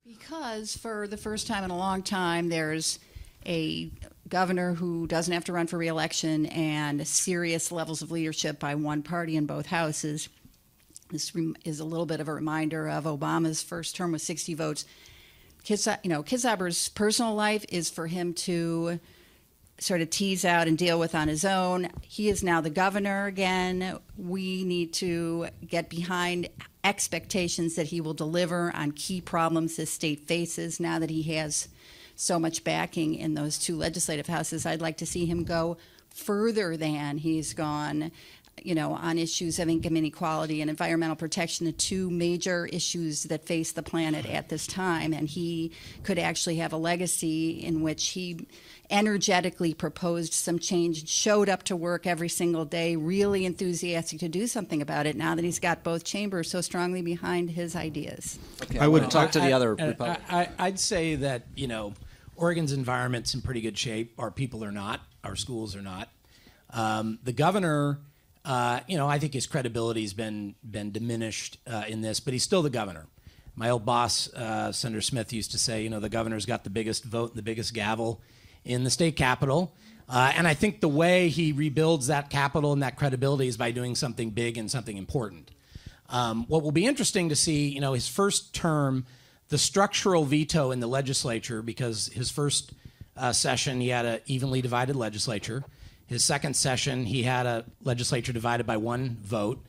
Because for the first time in a long time, there's a governor who doesn't have to run for re-election and serious levels of leadership by one party in both houses. This is a little bit of a reminder of Obama's first term with 60 votes. Kitzhaber's personal life is for him to sort of tease out and deal with on his own. He is now the governor again. We need to get behind expectations that he will deliver on key problems this state faces now that he has so much backing in those two legislative houses. I'd like to see him go further than he's gone, on issues of income inequality and environmental protection, the two major issues that face the planet at this time. And he could actually have a legacy in which he energetically proposed some change, showed up to work every single day, really enthusiastic to do something about it now that he's got both chambers so strongly behind his ideas. Okay, I would talk to the other Republicans. I'd say that, Oregon's environment's in pretty good shape. Our people are not. Our schools are not. The governor, I think his credibility's been diminished in this, but he's still the governor. My old boss, Senator Smith, used to say, the governor's got the biggest vote and the biggest gavel in the state capitol. And I think the way he rebuilds that capital and that credibility is by doing something big and something important. What will be interesting to see, his first term, the structural veto in the legislature, because his first session, he had an evenly divided legislature. His second session, he had a legislature divided by one vote,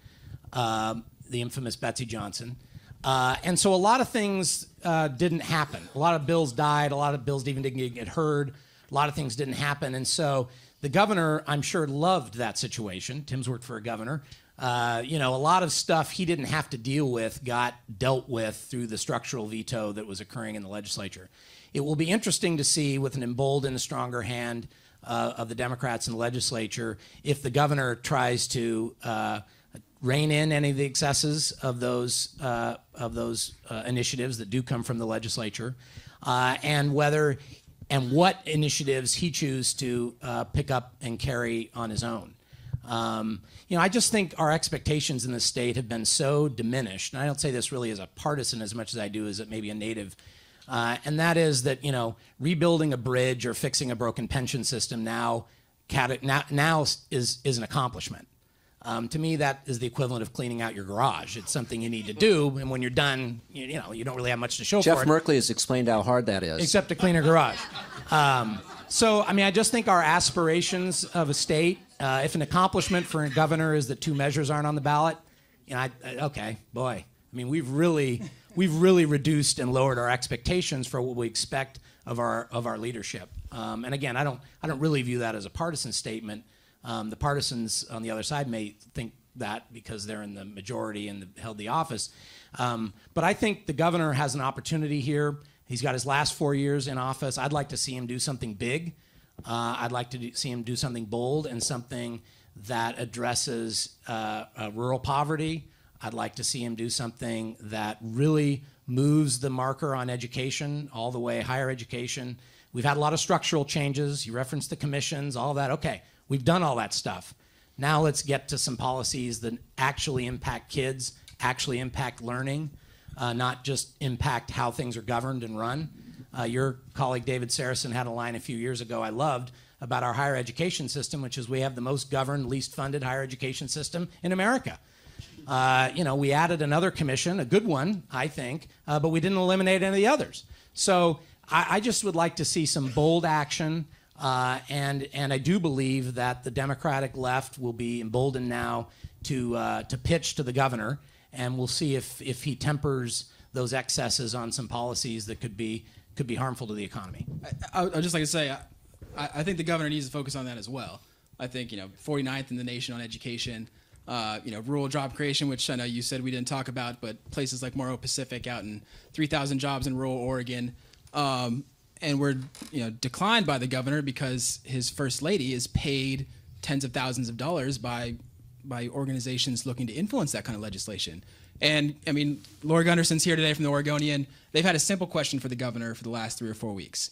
the infamous Betsy Johnson. And so a lot of things didn't happen. A lot of bills died. A lot of bills even didn't get heard. A lot of things didn't happen. And so the governor, I'm sure, loved that situation. Tim's worked for a governor. A lot of stuff he didn't have to deal with got dealt with through the structural veto that was occurring in the legislature. It will be interesting to see, with an emboldened, stronger hand of the Democrats in the legislature, if the governor tries to rein in any of the excesses of those initiatives that do come from the legislature, and what initiatives he chooses to pick up and carry on his own. I just think our expectations in the state have been so diminished, and I don't say this really as a partisan as much as I do as maybe a native, and that is that, rebuilding a bridge or fixing a broken pension system now is an accomplishment. To me, that is the equivalent of cleaning out your garage. It's something you need to do, and when you're done, you don't really have much to show for it. Jeff Merkley has explained how hard that is. Except to clean a garage. I just think our aspirations of a state, if an accomplishment for a governor is that two measures aren't on the ballot, we've really reduced and lowered our expectations for what we expect of our leadership. And again, I don't really view that as a partisan statement. The partisans on the other side may think that because they're in the majority and held the office. But I think the governor has an opportunity here. He's got his last 4 years in office. I'd like to see him do something big. I'd like to see him do something bold and something that addresses rural poverty. I'd like to see him do something that really moves the marker on education all the way, higher education. We've had a lot of structural changes. You referenced the commissions, all that. Okay, we've done all that stuff. Now let's get to some policies that actually impact kids, actually impact learning, not just impact how things are governed and run. Your colleague David Saracen had a line a few years ago I loved about our higher education system, which is we have the most governed, least funded higher education system in America. We added another commission, a good one, I think, but we didn't eliminate any of the others. So I just would like to see some bold action, and I do believe that the Democratic left will be emboldened now to pitch to the governor, and we'll see if he tempers those excesses on some policies that could be harmful to the economy. I'd just like to say, I think the governor needs to focus on that as well. I think 49th in the nation on education. Rural job creation, which I know you said we didn't talk about, but places like Morrow Pacific out in 3,000 jobs in rural Oregon. And we're declined by the governor because his first lady is paid tens of thousands of dollars by organizations looking to influence that kind of legislation. And I mean, Laura Gunderson's here today from the Oregonian. They've had a simple question for the governor for the last 3 or 4 weeks.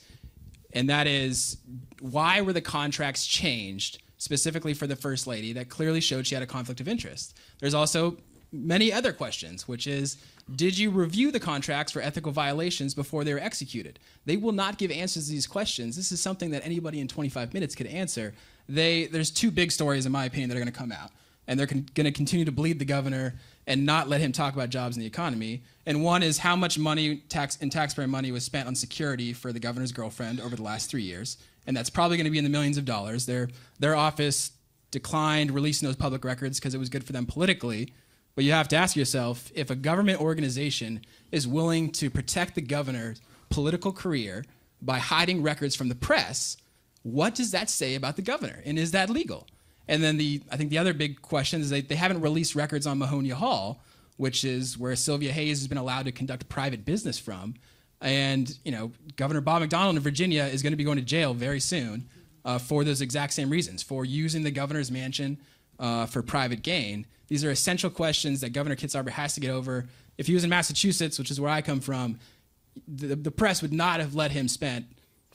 And that is, why were the contracts changed specifically for the first lady that clearly showed she had a conflict of interest? There's also many other questions, which is, did you review the contracts for ethical violations before they were executed? They will not give answers to these questions. This is something that anybody in 25 minutes could answer. There's two big stories, in my opinion, that are going to come out. And they're going to continue to bleed the governor and not let him talk about jobs in the economy. And one is how much money, taxpayer money, was spent on security for the governor's girlfriend over the last 3 years. And that's probably going to be in the millions of dollars. Their office declined releasing those public records because it was good for them politically. But you have to ask yourself, if a government organization is willing to protect the governor's political career by hiding records from the press, what does that say about the governor? And is that legal? And then I think the other big question is they haven't released records on Mahonia Hall, which is where Sylvia Hayes has been allowed to conduct private business from. And Governor Bob McDonnell in Virginia is going to be going to jail very soon for those exact same reasons, for using the governor's mansion for private gain. These are essential questions that Governor Kitzhaber has to get over. If he was in Massachusetts, which is where I come from, the press would not have let him spend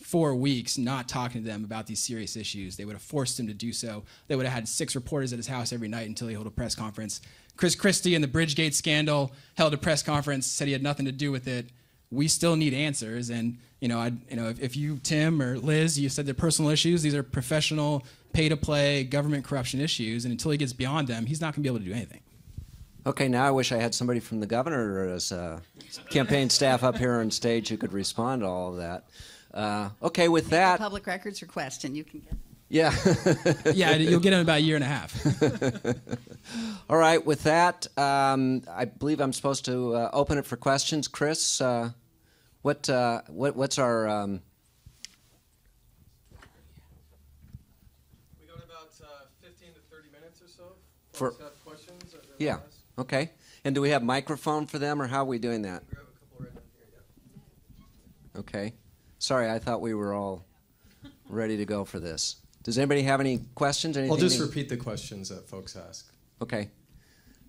4 weeks not talking to them about these serious issues. They would have forced him to do so. They would have had 6 reporters at his house every night until he held a press conference. Chris Christie in the Bridgegate scandal held a press conference, said he had nothing to do with it. We still need answers. And if you, Tim or Liz, you said they're personal issues. These are professional, pay-to-play, government corruption issues. And until he gets beyond them, he's not going to be able to do anything. Okay, now I wish I had somebody from the governor's campaign staff up here on stage who could respond to all of that. Okay, with that... Public records request, and you can get... Yeah. Yeah, you'll get them in about a year and a half. All right, with that, I believe I'm supposed to open it for questions. Chris, what's our... We got about 15 to 30 minutes or so. For Have questions? yeah, okay. And do we have microphone for them, or how are we doing that? We have a couple right down here, yeah. Okay. Sorry, I thought we were all ready to go for this. Does anybody have any questions? Anything I'll just repeat the questions that folks ask. Okay.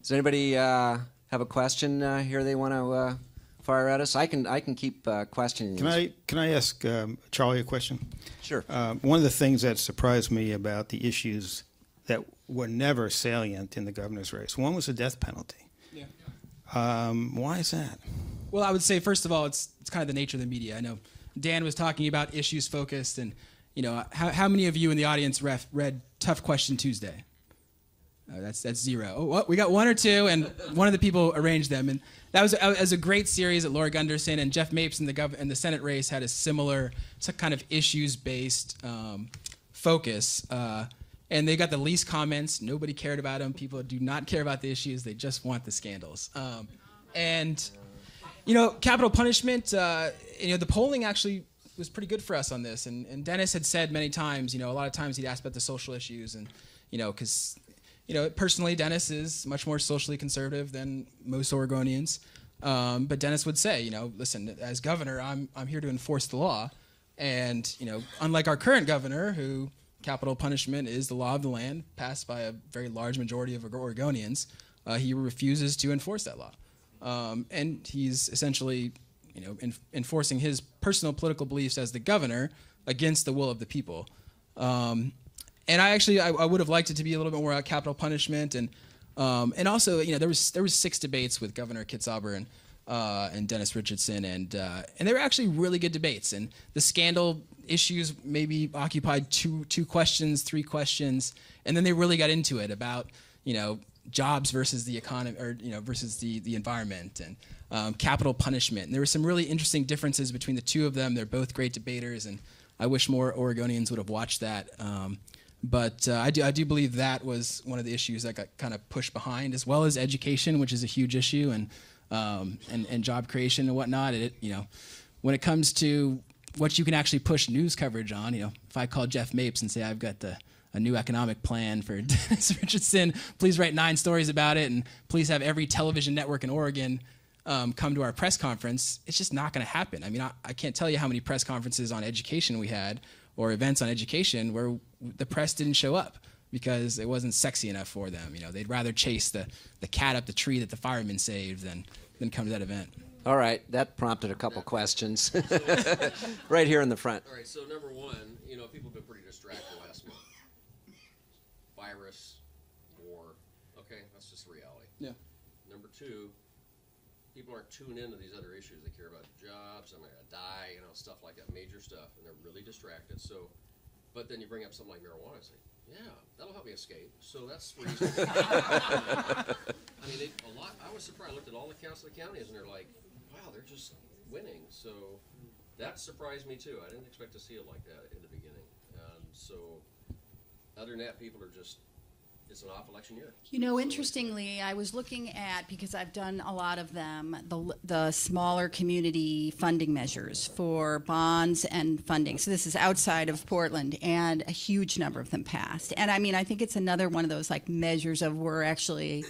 Does anybody have a question here they want to fire at us? I can keep questioning. Can I ask Charlie a question? Sure. One of the things that surprised me about the issues that were never salient in the governor's race, one was the death penalty. Yeah. Why is that? Well, I would say, first of all, it's kind of the nature of the media. I know Dan was talking about issues focused, and how many of you in the audience read Tough Question Tuesday? That's 0. Oh, well, we got 1 or 2, and one of the people arranged them, and that was a great series that Laura Gunderson and Jeff Mapes in the Senate race had a similar kind of issues-based focus, and they got the least comments. Nobody cared about them. People do not care about the issues; they just want the scandals. Capital punishment. The polling actually was pretty good for us on this, and Dennis had said many times, a lot of times he'd ask about the social issues, and because personally Dennis is much more socially conservative than most Oregonians, but Dennis would say, listen, as governor, I'm here to enforce the law, and unlike our current governor, who capital punishment is the law of the land passed by a very large majority of Oregonians, he refuses to enforce that law, and he's essentially enforcing his personal political beliefs as the governor against the will of the people. And I would have liked it to be a little bit more about capital punishment, and also there was 6 debates with Governor Kitzhaber and Dennis Richardson, and they were actually really good debates. And the scandal issues maybe occupied 2 questions, 3 questions, and then they really got into it about jobs versus the economy, or versus the environment, and capital punishment. And there were some really interesting differences between the 2 of them. They're both great debaters, and I wish more Oregonians would have watched that. But I do believe that was one of the issues that got kind of pushed behind, as well as education, which is a huge issue, and job creation and whatnot. When it comes to what you can actually push news coverage on, if I call Jeff Mapes and say I've got a new economic plan for Dennis Richardson, please write 9 stories about it, and please have every television network in Oregon come to our press conference, it's just not going to happen. I mean, I can't tell you how many press conferences on education we had, or events on education, where the press didn't show up because it wasn't sexy enough for them. They'd rather chase the cat up the tree that the fireman saved than come to that event. All right, that prompted a couple questions. Right here in the front. All right, so number 1, people have been pretty distracted last month. Virus, war, okay, that's just reality. Yeah. two, people aren't tuned into these other issues. They care about jobs, I'm gonna die, stuff like that, major stuff, and they're really distracted. So, but then you bring up something like marijuana, it's like, yeah, that'll help me escape. So that's reasonable. I mean, I was surprised. I looked at all the counts of the counties, and they're like, wow, they're just winning. So that surprised me too. I didn't expect to see it like that in the beginning. So other than that, people are just, it's an off election year. Interestingly, I was looking at, because I've done a lot of them, the smaller community funding measures for bonds and funding. So this is outside of Portland, and a huge number of them passed. And I mean, I think it's another one of those like measures of where actually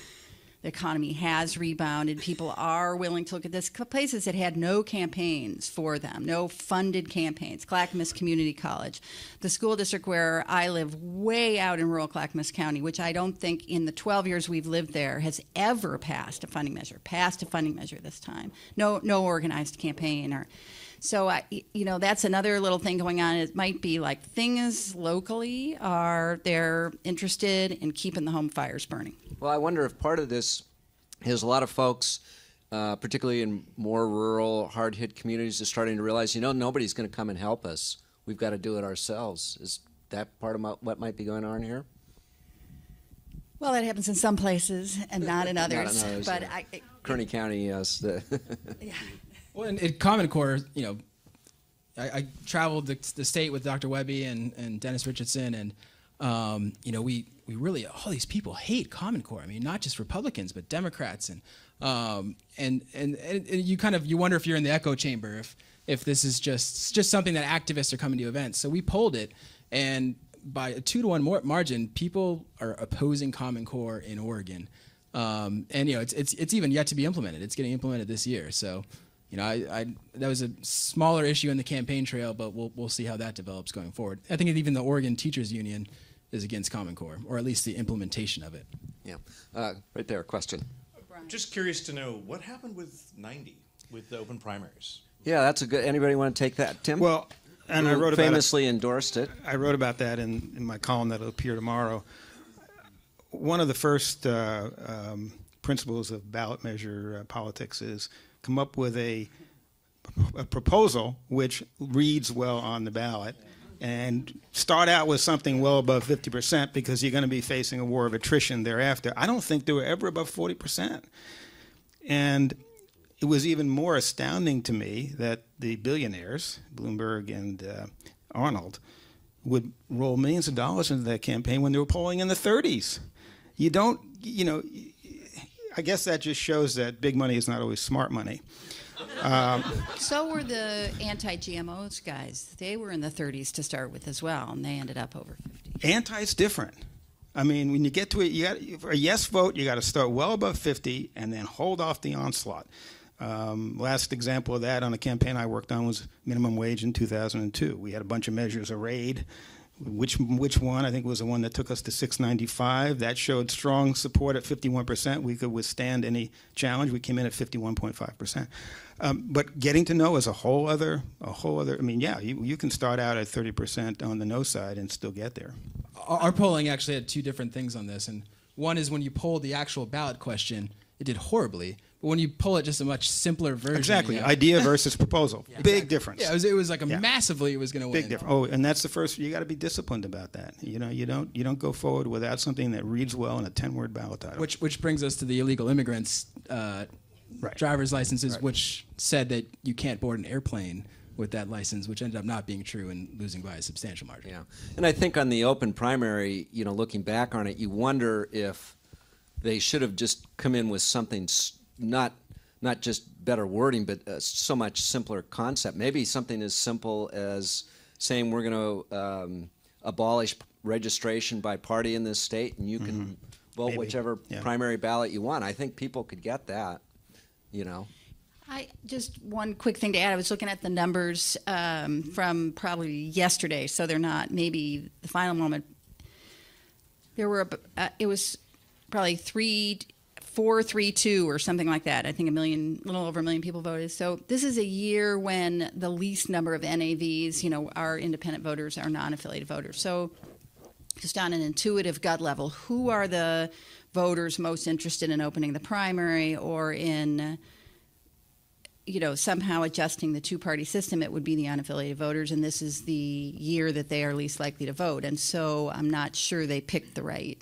the economy has rebounded. People are willing to look at this. Places that had no campaigns for them, no funded campaigns. Clackamas Community College, the school district where I live, way out in rural Clackamas County, which I don't think in the 12 years we've lived there has ever passed a funding measure. Passed a funding measure this time. No organized campaign or. So, that's another little thing going on. It might be like things locally they're interested in keeping the home fires burning. Well, I wonder if part of this is a lot of folks, particularly in more rural, hard-hit communities, are starting to realize, nobody's going to come and help us. We've got to do it ourselves. Is that part of what might be going on here? Well, that happens in some places and not in others. Not in others, but yeah. Kearney County, yes. Yeah. Well, in Common Core, I traveled the state with Dr. Webby and Dennis Richardson, and we really, all these people hate Common Core. I mean, not just Republicans, but Democrats, and you wonder if you're in the echo chamber, if this is just something that activists are coming to events. So we polled it, and by a 2-to-1 margin, people are opposing Common Core in Oregon, and it's even yet to be implemented. It's getting implemented this year, so. That was a smaller issue in the campaign trail, but we'll see how that develops going forward. I think even the Oregon Teachers Union is against Common Core, or at least the implementation of it. Yeah, right there, question. Just curious to know, what happened with 90, with the open primaries? Yeah, that's a good, anybody want to take that, Tim? Well, and I wrote about famously endorsed it. I wrote about that in my column that'll appear tomorrow. One of the first principles of ballot measure politics is come up with a proposal which reads well on the ballot, and start out with something well above 50% because you're going to be facing a war of attrition thereafter. I don't think they were ever above 40%. And it was even more astounding to me that the billionaires, Bloomberg and Arnold, would roll millions of dollars into that campaign when they were polling in the 30s. I guess that just shows that big money is not always smart money. So were the anti-GMOs guys. They were in the 30s to start with as well, and they ended up over 50. Anti-is different. I mean, when you get to it, for a yes vote, you got to start well above 50 and then hold off the onslaught. Last example of that on a campaign I worked on was minimum wage in 2002. We had a bunch of measures arrayed. Which one? I think was the one that took us to $6.95. That showed strong support at 51%. We could withstand any challenge. We came in at 51.5%. But getting to know is a whole other. I mean, yeah, you can start out at 30% on the no side and still get there. Our polling actually had two different things on this, and one is when you polled the actual ballot question, it did horribly. But when you pull it just a much simpler version. Exactly. Idea versus proposal. Yeah, big difference. Yeah, it was like massively it was going to win. Big difference. Oh, and that's the first. You got to be disciplined about that. You don't go forward without something that reads well in a 10-word ballot title. Which brings us to the illegal immigrants driver's licenses, which said that you can't board an airplane with that license, which ended up not being true and losing by a substantial margin. Yeah, and I think on the open primary, looking back on it, you wonder if they should have just come in with something. Not just better wording, but so much simpler concept. Maybe something as simple as saying we're going to abolish registration by party in this state, and you can vote whichever primary ballot you want. I think people could get that, Just one quick thing to add. I was looking at the numbers from probably yesterday, so they're not maybe the final moment. There were it was probably 432 or something like that. I think a little over a million people voted. So this is a year when the least number of NAVs, are independent voters, are non-affiliated voters. So just on an intuitive gut level, who are the voters most interested in opening the primary or in somehow adjusting the two-party system, it would be the unaffiliated voters, and this is the year that they are least likely to vote. And so I'm not sure they picked the right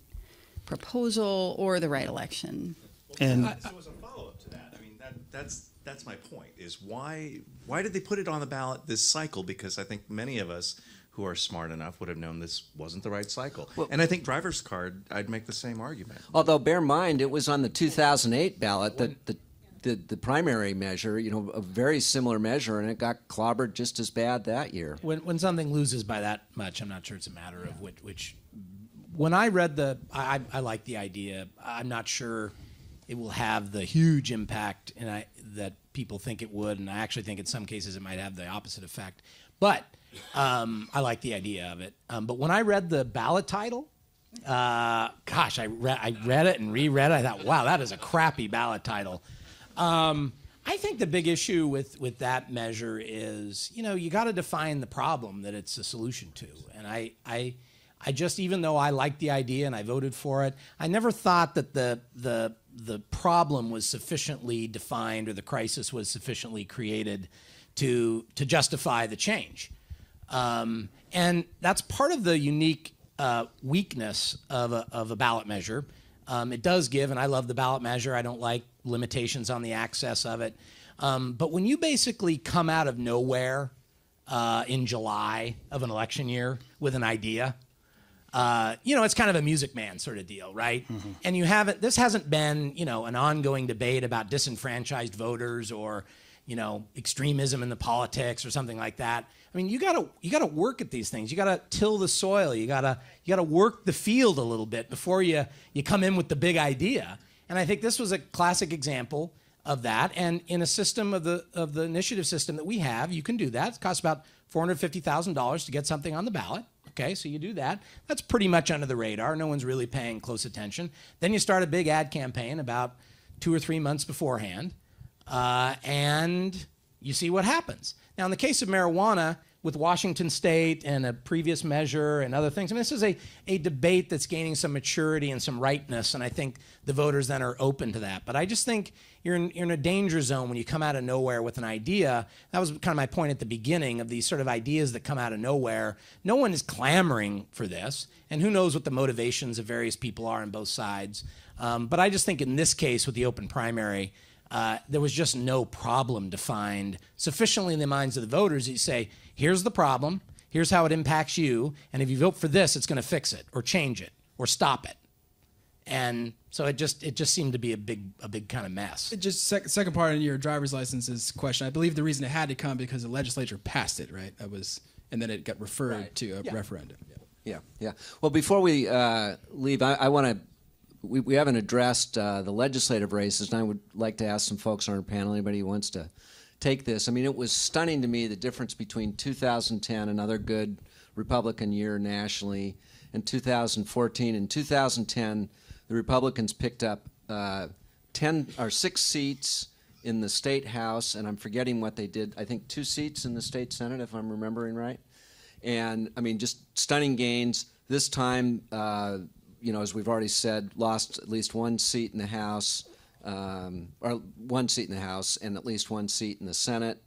proposal or the right election. And So as a follow-up to that, I mean, that's my point, is why did they put it on the ballot this cycle? Because I think many of us who are smart enough would have known this wasn't the right cycle. Well, and I think driver's card, I'd make the same argument. Although, bear in mind, it was on the 2008 ballot that the primary measure, a very similar measure, and it got clobbered just as bad that year. When something loses by that much, I'm not sure it's a matter of which. When I read I like the idea. I'm not sure it will have the huge impact that people think it would, and I actually think in some cases it might have the opposite effect. But I like the idea of it. But when I read the ballot title, gosh, I read it and reread it. I thought, wow, that is a crappy ballot title. I think the big issue with that measure is, you got to define the problem that it's a solution to. And I just, even though I like the idea and I voted for it, I never thought that the problem was sufficiently defined or the crisis was sufficiently created to justify the change. And that's part of the unique weakness of a ballot measure. It does give, and I love the ballot measure. I don't like limitations on the access of it. But when you basically come out of nowhere in July of an election year with an idea, it's kind of a Music Man sort of deal, right? Mm-hmm. And this hasn't been, an ongoing debate about disenfranchised voters or, extremism in the politics or something like that. I mean, you gotta work at these things. You gotta till the soil. You gotta work the field a little bit before you come in with the big idea. And I think this was a classic example of that. And in a system of the initiative system that we have, you can do that. It costs about $450,000 to get something on the ballot. Okay, so you do that. That's pretty much under the radar. No one's really paying close attention. Then you start a big ad campaign about 2 or 3 months beforehand, and you see what happens. Now, in the case of marijuana, with Washington State and a previous measure and other things, I mean, this is a debate that's gaining some maturity and some rightness, and I think the voters then are open to that. But I just think you're in a danger zone when you come out of nowhere with an idea. That was kind of my point at the beginning of these sort of ideas that come out of nowhere. No one is clamoring for this, and who knows what the motivations of various people are on both sides. But I just think in this case with the open primary, there was just no problem defined sufficiently in the minds of the voters that you say, here's the problem, here's how it impacts you, and if you vote for this, it's going to fix it or change it or stop it. And so it just seemed to be a big kind of mess. It just second part in your driver's licenses question. I believe the reason it had to come because the legislature passed it, right? And then it got referred to a referendum. Yeah. Well, before we leave, I want to. We haven't addressed the legislative races, and I would like to ask some folks on our panel, anybody who wants to take this. I mean, it was stunning to me the difference between 2010, another good Republican year nationally, and 2014. In 2010, the Republicans picked up 6 seats in the state house, and I'm forgetting what they did. I think 2 seats in the state senate, if I'm remembering right. And I mean, just stunning gains. This time, as we've already said, lost at least 1 seat in the House, or 1 seat in the House and at least 1 seat in the Senate.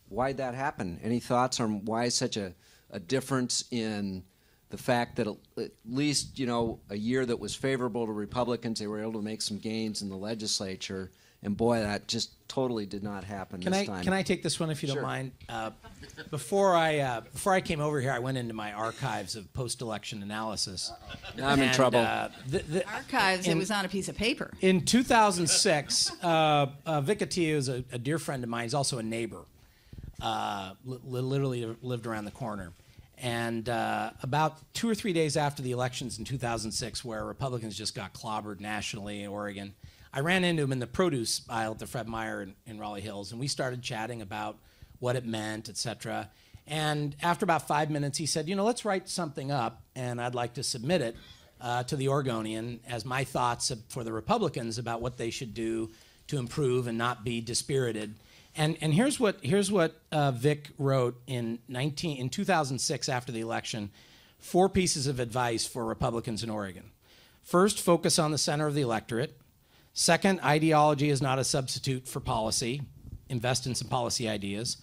Why'd that happen? Any thoughts on why such a difference in the fact that at least, a year that was favorable to Republicans, they were able to make some gains in the legislature, and boy, that just totally did not happen this time. Can I take this one if you Sure. don't mind? Before I came over here, I went into my archives of post-election analysis. Now I'm in trouble. Archives, it was on a piece of paper. In 2006, Vic Attia is a dear friend of mine. He's also a neighbor. Literally lived around the corner. And about 2 or 3 days after the elections in 2006, where Republicans just got clobbered nationally in Oregon, I ran into him in the produce aisle at the Fred Meyer in Raleigh Hills, and we started chatting about what it meant, et cetera. And after about 5 minutes, he said, let's write something up, and I'd like to submit it to the Oregonian as my thoughts for the Republicans about what they should do to improve and not be dispirited. And here's what Vic wrote in 2006 after the election, 4 pieces of advice for Republicans in Oregon. First, focus on the center of the electorate. Second, ideology is not a substitute for policy. Invest in some policy ideas.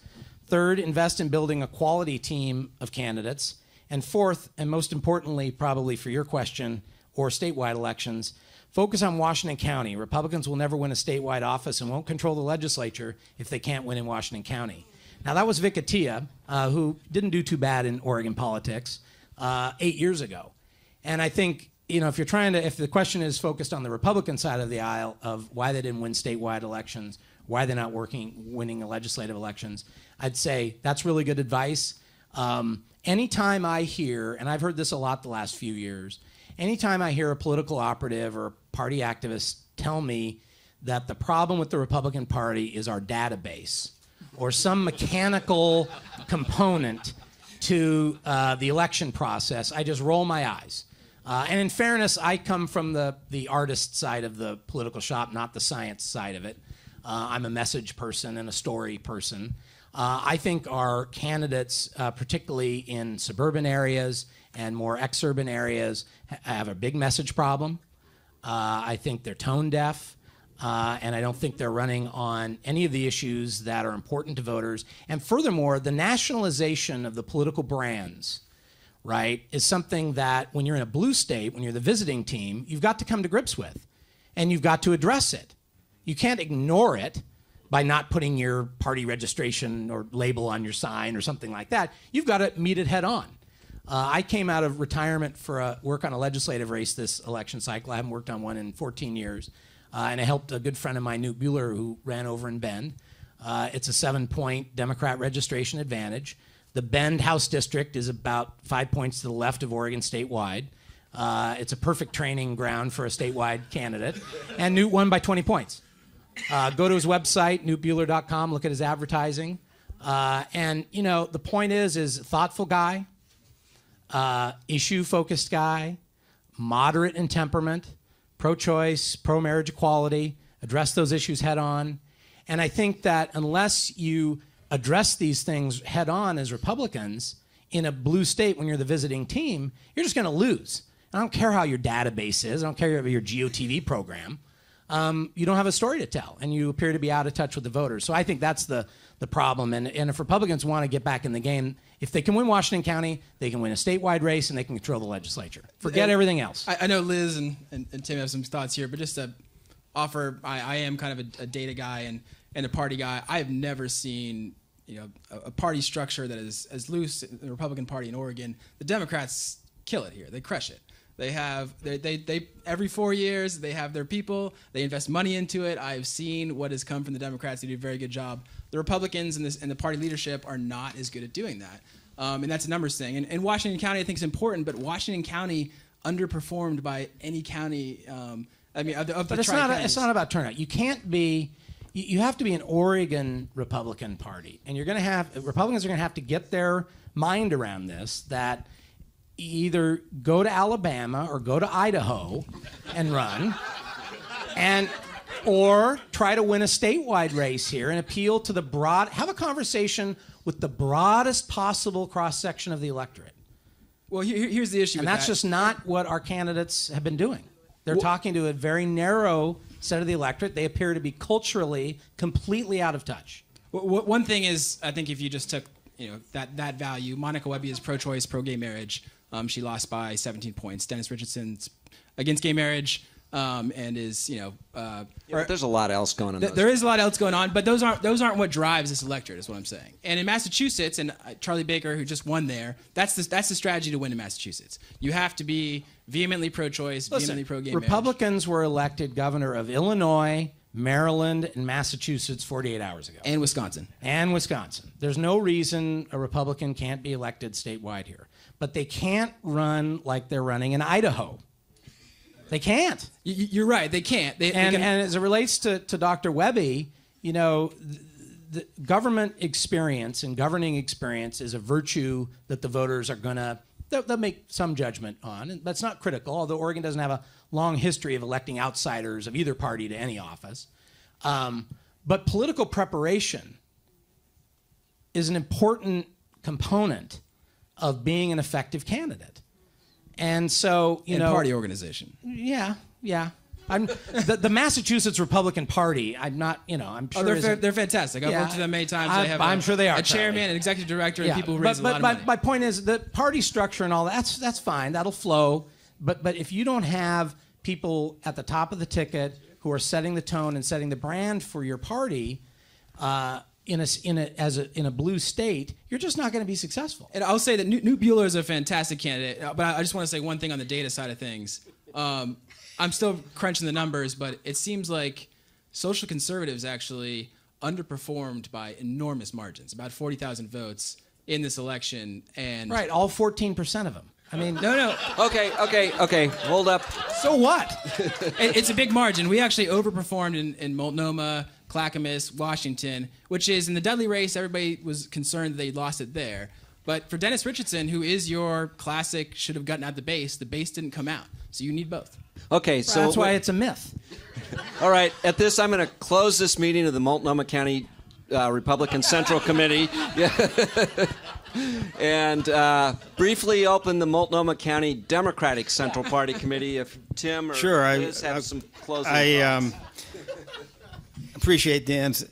Third, invest in building a quality team of candidates. And fourth, and most importantly, probably for your question, or statewide elections, focus on Washington County. Republicans will never win a statewide office and won't control the legislature if they can't win in Washington County. Now, that was Vic Atiyeh, who didn't do too bad in Oregon politics 8 years ago. And I think, if you're if the question is focused on the Republican side of the aisle of why they didn't win statewide elections, why they're not winning legislative elections, I'd say that's really good advice. Anytime I hear, and I've heard this a lot the last few years, anytime I hear a political operative or party activist tell me that the problem with the Republican Party is our database or some mechanical component to the election process, I just roll my eyes. And in fairness, I come from the artist side of the political shop, not the science side of it. I'm a message person and a story person. I think our candidates, particularly in suburban areas and more exurban areas, have a big message problem. I think they're tone deaf, and I don't think they're running on any of the issues that are important to voters. And furthermore, the nationalization of the political brands, right, is something that when you're in a blue state, when you're the visiting team, you've got to come to grips with, and you've got to address it. You can't ignore it by not putting your party registration or label on your sign or something like that. You've got to meet it head on. I came out of retirement for work on a legislative race this election cycle. I haven't worked on one in 14 years. And I helped a good friend of mine, Newt Buehler, who ran over in Bend. It's a 7-point Democrat registration advantage. The Bend House District is about 5 points to the left of Oregon statewide. It's a perfect training ground for a statewide candidate. And Newt won by 20 points. Go to his website, newtbuehler.com, look at his advertising. And, the point is thoughtful guy, issue-focused guy, moderate in temperament, pro-choice, pro-marriage equality, address those issues head-on. And I think that unless you address these things head-on as Republicans in a blue state when you're the visiting team, you're just going to lose. I don't care how your database is. I don't care about your GeoTV program. You don't have a story to tell, and you appear to be out of touch with the voters. So I think that's the problem. And if Republicans want to get back in the game, if they can win Washington County, they can win a statewide race, and they can control the legislature. Forget everything else. I know Liz and Tim have some thoughts here, but just to offer, I am kind of a data guy and a party guy. I have never seen a party structure that is as loose in the Republican Party in Oregon. The Democrats kill it here. They crush it. They every 4 years they have their people. They invest money into it. I've seen what has come from the Democrats. They do a very good job. The Republicans and the party leadership are not as good at doing that, and that's a numbers thing. And Washington County I think is important, but Washington County underperformed by any county. But it's not about turnout. You can't be. You have to be an Oregon Republican Party, and Republicans are going to have to get their mind around this. That either go to Alabama or go to Idaho and run, or try to win a statewide race here and appeal to the have a conversation with the broadest possible cross-section of the electorate. Well, here's the issue. And that's just not what our candidates have been doing. They're talking to a very narrow set of the electorate. They appear to be culturally completely out of touch. Well, one thing is, I think if you just took that value, Monica Webby is pro-choice, pro-gay marriage. She lost by 17 points. Dennis Richardson's against gay marriage and is, there's a lot else going on. There is a lot else going on, but those aren't what drives this electorate, is what I'm saying. And in Massachusetts, and Charlie Baker, who just won there, that's the strategy to win in Massachusetts. You have to be vehemently pro-choice, vehemently pro-gay marriage. Republicans were elected governor of Illinois, Maryland, and Massachusetts 48 hours ago. And Wisconsin. There's no reason a Republican can't be elected statewide here. But they can't run like they're running in Idaho. They can't. You're right. They can't. And as it relates to Dr. Webby, the government experience and governing experience is a virtue that the voters are going to they'll make some judgment on. And that's not critical, although Oregon doesn't have a long history of electing outsiders of either party to any office. But political preparation is an important component of being an effective candidate. And so, And party organization. Yeah. I'm the Massachusetts Republican Party. I'm not, I'm sure. Oh, they're fantastic. I've worked with them many times. I'm sure they are. A chairman, an executive director, and people who raise a lot of money. My point is the party structure and all that's fine. That'll flow. But if you don't have people at the top of the ticket who are setting the tone and setting the brand for your party, in a blue state, you're just not going to be successful. And I'll say that Newt Bueller is a fantastic candidate, but I just want to say one thing on the data side of things. I'm still crunching the numbers, but it seems like social conservatives actually underperformed by enormous margins, about 40,000 votes in this election. And right, all 14% of them. I mean, no. Okay. Hold up. So what? It's a big margin. We actually overperformed in Multnomah, Clackamas, Washington, which is in the Dudley race. Everybody was concerned that they lost it there. But for Dennis Richardson, who is your classic should have gotten out the base didn't come out. So you need both. Okay, so that's why it's a myth. All right, at this, I'm going to close this meeting of the Multnomah County Republican Central Committee. And briefly open the Multnomah County Democratic Central Party Committee. If Tim or Liz have some closing thoughts. Appreciate Dan's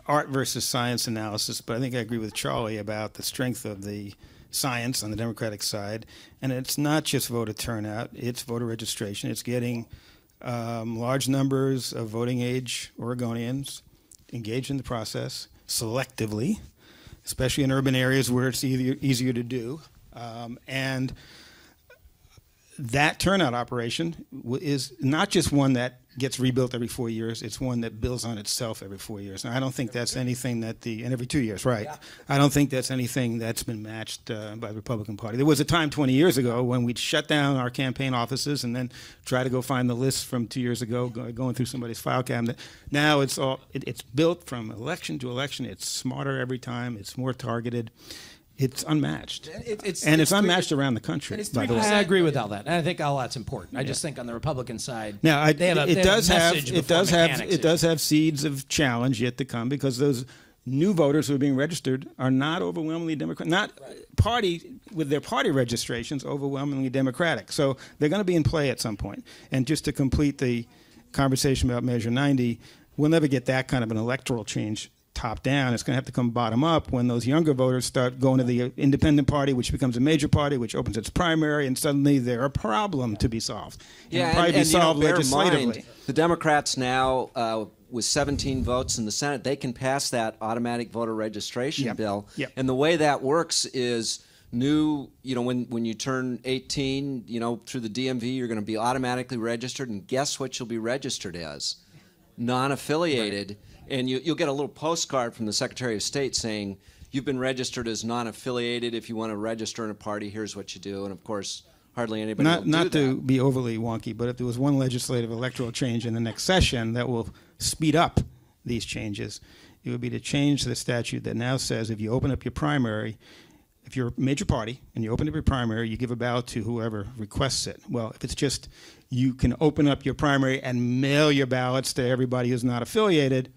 art versus science analysis, but I think I agree with Charlie about the strength of the science on the Democratic side. And it's not just voter turnout, it's voter registration. It's getting large numbers of voting age Oregonians engaged in the process selectively, especially in urban areas where it's easier to do. And that turnout operation is not just one that gets rebuilt every 4 years. It's one that builds on itself every 4 years. And I don't think that's anything that and every 2 years, right. Yeah. I don't think that's anything that's been matched by the Republican Party. There was a time 20 years ago when we'd shut down our campaign offices and then try to go find the list from 2 years ago, going through somebody's file cabinet. Now it's built from election to election. It's smarter every time. It's more targeted. It's unmatched. It's unmatched around the country. By the way. I agree with all that. And I think all that's important. I just think on the Republican side, now it does have seeds of challenge yet to come because those new voters who are being registered are not overwhelmingly Democratic, with their party registrations overwhelmingly Democratic. So they're going to be in play at some point. And just to complete the conversation about Measure 90, we'll never get that kind of an electoral change top down. It's going to have to come bottom up when those younger voters start going to the independent party, which becomes a major party, which opens its primary, and suddenly they're a problem to be solved. And solved legislatively. Mind, the Democrats now, with 17 votes in the Senate, they can pass that automatic voter registration bill. Yep. And the way that works is when you turn 18, through the DMV, you're going to be automatically registered, and guess what you'll be registered as? Non-affiliated. Right. And you'll get a little postcard from the Secretary of State saying, you've been registered as non-affiliated. If you want to register in a party, here's what you do. And, of course, hardly anybody will do that. Not to be overly wonky, but if there was one legislative electoral change in the next session that will speed up these changes, it would be to change the statute that now says if you open up your primary, if you're a major party and you open up your primary, you give a ballot to whoever requests it. Well, if it's just you can open up your primary and mail your ballots to everybody who's not affiliated,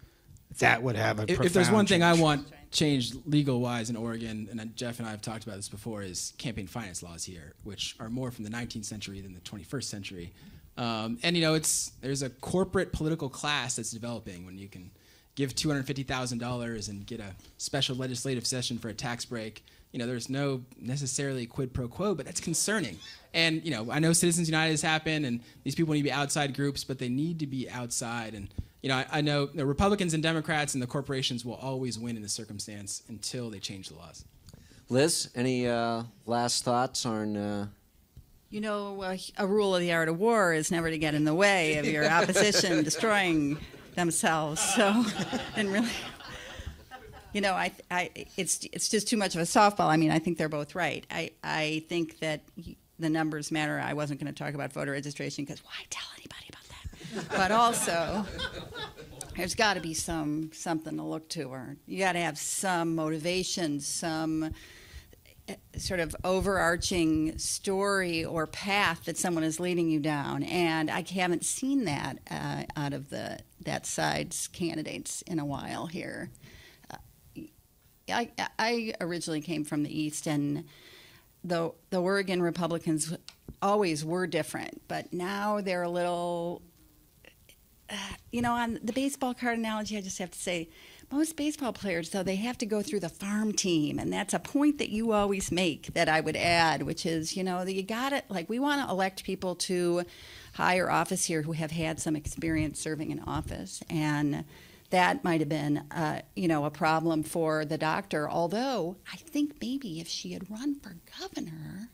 that would have a profound If there's one thing change. I want changed legal-wise in Oregon, and Jeff and I have talked about this before, is campaign finance laws here, which are more from the 19th century than the 21st century. There's a corporate political class that's developing when you can give $250,000 and get a special legislative session for a tax break. There's no necessarily quid pro quo, but that's concerning. And, I know Citizens United has happened, and these people need to be outside groups, but they need to be outside. And, I know the Republicans and Democrats and the corporations will always win in this circumstance until they change the laws. Liz, any last thoughts on... a rule of the art of war is never to get in the way of your opposition destroying themselves. So, and really... it's just too much of a softball. I mean, I think they're both right. I think that the numbers matter. I wasn't going to talk about voter registration because why tell anybody about that? But also, there's got to be something to look to, or you got to have some motivation, some sort of overarching story or path that someone is leading you down. And I haven't seen that out of that side's candidates in a while here. I originally came from the East, and the Oregon Republicans always were different, but now they're a little, on the baseball card analogy, I just have to say, most baseball players, though, they have to go through the farm team, and that's a point that you always make that I would add, which is, that you got it, like, we want to elect people to higher office here who have had some experience serving in office, and that might have been, a problem for the doctor, although I think maybe if she had run for governor,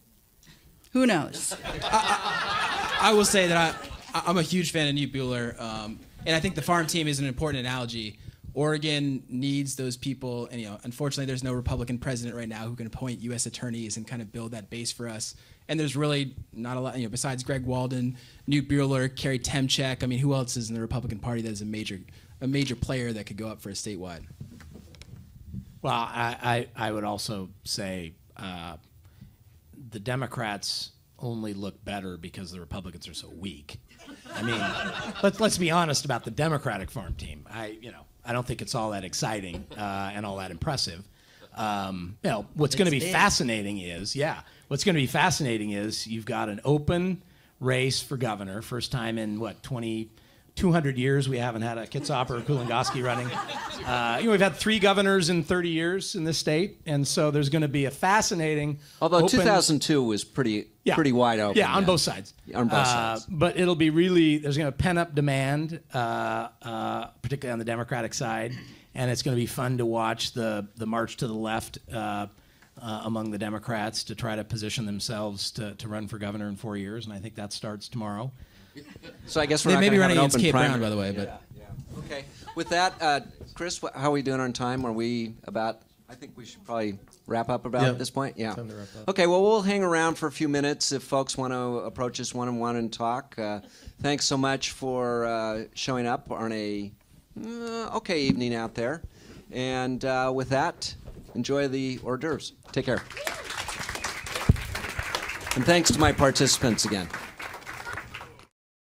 who knows? I will say that I'm a huge fan of Newt Bueller, and I think the farm team is an important analogy. Oregon needs those people, and unfortunately, there's no Republican president right now who can appoint U.S. attorneys and kind of build that base for us. And there's really not a lot, besides Greg Walden, Newt Bueller, Kerry Temchek. I mean, who else is in the Republican Party that is a major player that could go up for a statewide? Well, I would also say the Democrats only look better because the Republicans are so weak. I mean, let's be honest about the Democratic farm team. I don't think it's all that exciting and all that impressive. What's going to be fascinating is, you've got an open race for governor. First time in 200 years we haven't had a Kitsap or a Kulongoski running. We've had 3 governors in 30 years in this state, and so there's going to be a fascinating. Although 2002 was pretty wide open. Yeah, on both sides. On both sides. But it'll be there's going to be pent-up demand, particularly on the Democratic side, and it's going to be fun to watch the march to the left among the Democrats to try to position themselves to run for governor in 4 years, and I think that starts tomorrow. So I guess we're They not may be going running to have against an Kate open Brown, primary. by the way, but Okay. With that, Chris, how are we doing on time? Are we about? I think we should probably wrap up at this point. Yeah. Time to wrap up. Okay. Well, we'll hang around for a few minutes if folks want to approach us one-on-one and talk. Thanks so much for showing up on a okay evening out there. And with that, enjoy the hors d'oeuvres. Take care. And thanks to my participants again.